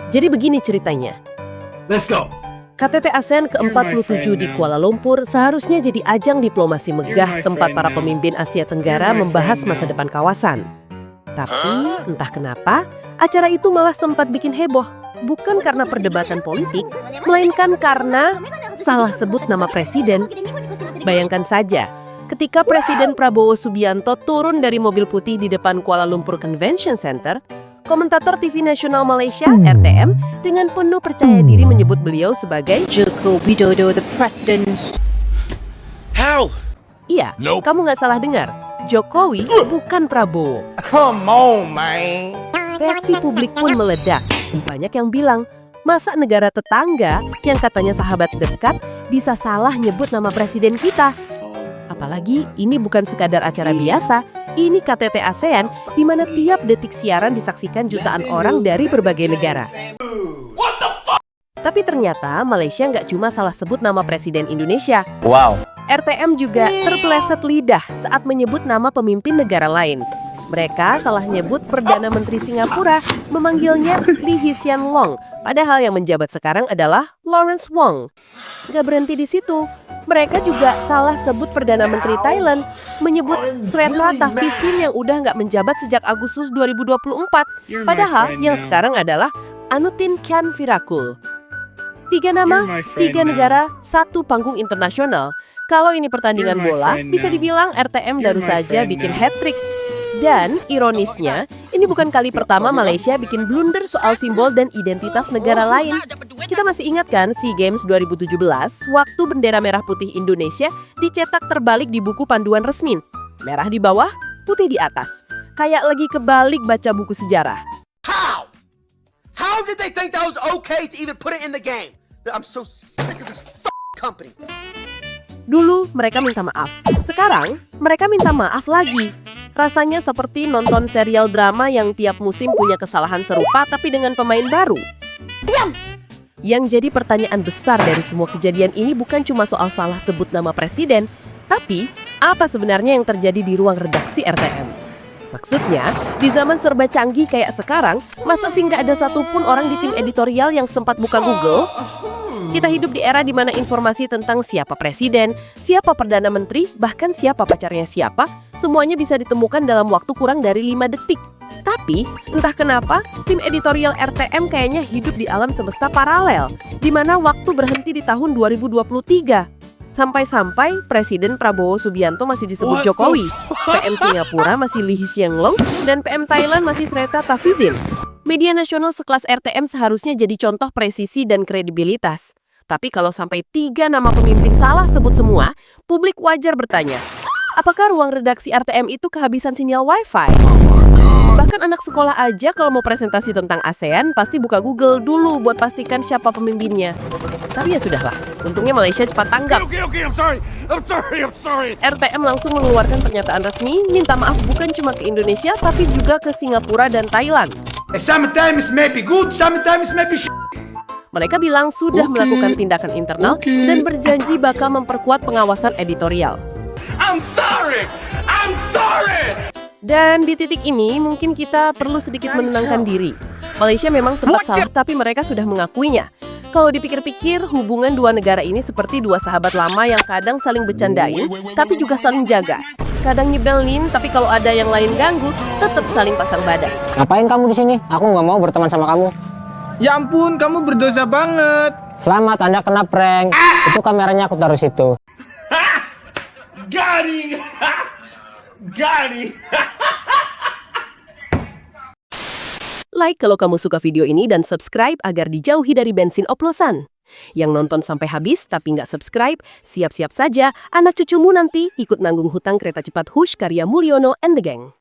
Jadi begini ceritanya. Let's go. KTT ASEAN ke-47 di Kuala Lumpur seharusnya jadi ajang diplomasi megah tempat para pemimpin Asia Tenggara membahas masa depan kawasan. Tapi entah kenapa, acara itu malah sempat bikin heboh. Bukan karena perdebatan politik, melainkan karena salah sebut nama presiden. Bayangkan saja, ketika Presiden Prabowo Subianto turun dari mobil putih di depan Kuala Lumpur Convention Center, komentator TV Nasional Malaysia, RTM, dengan penuh percaya diri menyebut beliau sebagai Joko Widodo, the president. How? Iya, Nope. kamu nggak salah dengar. Jokowi bukan Prabowo. Come on, man. Reaksi publik pun meledak. Banyak yang bilang, masa negara tetangga yang katanya sahabat dekat bisa salah nyebut nama presiden kita? Apalagi ini bukan sekadar acara biasa, ini KTT ASEAN di mana tiap detik siaran disaksikan jutaan orang dari berbagai negara. Tapi ternyata Malaysia nggak cuma salah sebut nama presiden Indonesia. Wow. RTM juga terpeleset lidah saat menyebut nama pemimpin negara lain. Mereka salah nyebut Perdana Menteri Singapura, memanggilnya Lee Hsien Loong, padahal yang menjabat sekarang adalah Lawrence Wong. Nggak berhenti di situ, mereka juga salah sebut Perdana Menteri Thailand, menyebut Srettha Thavisin yang udah nggak menjabat sejak Agustus 2024, padahal yang sekarang adalah Anutin Khanvirakul. 3 nama, 3 negara, 1 panggung internasional. Kalau ini pertandingan bola, bisa dibilang RTM baru saja bikin hat-trick. Dan ironisnya, ini bukan kali pertama Malaysia bikin blunder soal simbol dan identitas negara lain. Kita masih ingat kan SEA Games 2017, waktu bendera merah putih Indonesia dicetak terbalik di buku panduan resmi. Merah di bawah, putih di atas. Kayak lagi kebalik baca buku sejarah. How? How did they think that was okay to even put it in the game? I'm so sick of this company. Dulu mereka minta maaf, sekarang mereka minta maaf lagi. Rasanya seperti nonton serial drama yang tiap musim punya kesalahan serupa tapi dengan pemain baru. Diam! Yang jadi pertanyaan besar dari semua kejadian ini bukan cuma soal salah sebut nama presiden, tapi apa sebenarnya yang terjadi di ruang redaksi RTM? Maksudnya, di zaman serba canggih kayak sekarang, masa sih nggak ada satupun orang di tim editorial yang sempat buka Google? Kita hidup di era di mana informasi tentang siapa presiden, siapa perdana menteri, bahkan siapa pacarnya siapa, semuanya bisa ditemukan dalam waktu kurang dari 5 detik. Tapi, entah kenapa, tim editorial RTM kayaknya hidup di alam semesta paralel, di mana waktu berhenti di tahun 2023. Sampai-sampai Presiden Prabowo Subianto masih disebut Jokowi, PM Singapura masih Lee Hsien Loong, dan PM Thailand masih Srettha Thavisin. Media nasional sekelas RTM seharusnya jadi contoh presisi dan kredibilitas. Tapi kalau sampai 3 nama pemimpin salah sebut semua, publik wajar bertanya, apakah ruang redaksi RTM itu kehabisan sinyal Wi-Fi? Bahkan anak sekolah aja kalau mau presentasi tentang ASEAN pasti buka Google dulu buat pastikan siapa pemimpinnya. Tapi ya sudahlah, untungnya Malaysia cepat tanggap. Okay, I'm sorry. RTM langsung mengeluarkan pernyataan resmi, minta maaf bukan cuma ke Indonesia tapi juga ke Singapura dan Thailand. Sometimes may be good, sometimes may be shit. Mereka bilang sudah melakukan tindakan internal dan berjanji bakal memperkuat pengawasan editorial. I'm sorry. Dan di titik ini mungkin kita perlu sedikit menenangkan diri. Malaysia memang sempat salah tapi mereka sudah mengakuinya. Kalau dipikir-pikir, hubungan dua negara ini seperti dua sahabat lama yang kadang saling bercandain, tapi juga saling jaga. Kadang nyebelin, tapi kalau ada yang lain ganggu, tetap saling pasang badan. Ngapain kamu di sini? Aku nggak mau berteman sama kamu. Ya ampun, kamu berdosa banget. Selamat, Anda kena prank. Itu kameranya aku taruh situ. Got him. Like kalau kamu suka video ini dan subscribe agar dijauhi dari bensin oplosan. Yang nonton sampai habis tapi nggak subscribe, siap-siap saja anak cucumu nanti ikut nanggung hutang kereta cepat Hush karya Mulyono and the Gang.